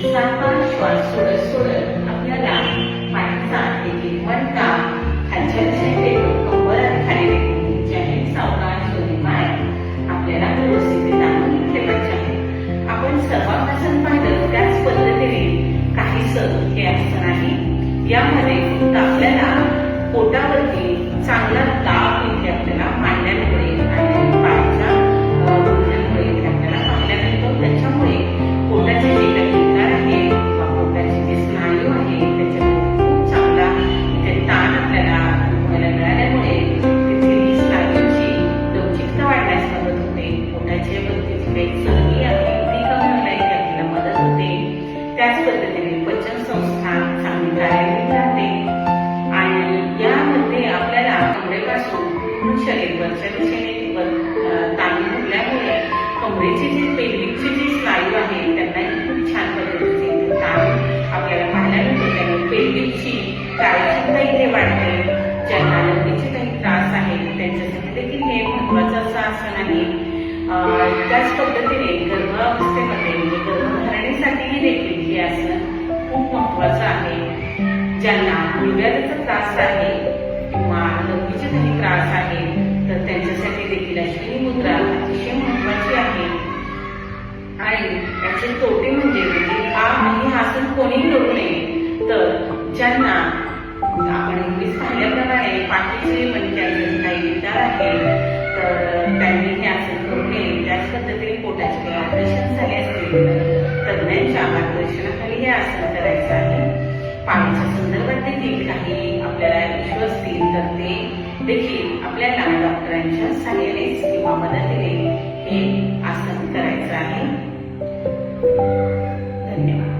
सारखा श्वास सोडत सोडत आपल्याला पाठीचा एक मणका खालच्या दिशेने कंबर आणि खाली टेकून ज्याने सावकाश दोन्ही पाय आपल्याला व्यवस्थित दाबून घेतले पाहिजे. आपण सर्वांपासून पाहिलं त्याच पद्धतीने काहीसं हे आसन आहे. यामध्ये फक्त आपल्याला पोटावरती चांगला दाब इथे आपल्याला मांड्यांमुळे आणि पायाच्या गुडघ्यांमुळे इथे आपल्याला पाहायला मिळतो. त्याच्यामुळे पोटाचे जे काही विकार आहे किंवा पोटाचे जे स्नायू आहे त्याच्यामध्ये खूप चांगला इथे ताण आपल्याला अनुभवायला मिळाल्यामुळे तिथेही स्नायूंची लवचिकता वाढण्यास मदत होते. पोटाच्या वरती जी काही चरबी आहे ती कमी होण्याला इथे आपल्याला मदत होते. त्याच पद्धतीने पचन संस्था चांगली कार्यान्वित राहते आणि यामध्ये आपल्याला कमरेपासून पूर्ण शरीर वरच्या दिशेने ताण धरल्यामुळे कमरेचे जे पेल्विकचे जे स्नायू आहे त्यांनाही खूप छान पद्धतीने ताण आपल्याला पाहायला मिळतो. त्यामुळे पेल्विकची कार्यक्षमता इथे वाढते. ज्यांना लंगीचे काही त्रास आहेत त्यांच्यासाठी देखील हे महत्वाचं असं आसन आहे. त्याच पद्धतीने गर्भावस्थेमध्ये म्हणजे गर्भधारणेसाठीही देखील हे आसन खूप महत्वाचं आहे. ज्यांना गुडघ्याचा त्रास आहे किंवा लंगीचे काही त्रास आहे तर त्यांच्यासाठी देखील अश्विनी मुद्रा अतिशय महत्वाची आहे. आणि याचे तोटे म्हणजे हे आसन कोणीही करू नये. तर ज्यांना आपण इंग्लिश पाहिल्याप्रमाणे पाठीचे मणक्याचे काही विकार आहे तर त्यांनी हे आसन करू नये. त्याच पद्धतीने पोटाचे काही ऑपरेशन झाले असतील तर तज्ञांच्या मार्गदर्शनाखाली हे आसन करायचं आहे. पाण्याच्या संदर्भात देखील काही आपल्याला इश्यू असतील तर ते देखील आपल्याला डॉक्टरांच्या सहाय्याने किंवा मदतीने हे आसन करायचं आहे. धन्यवाद.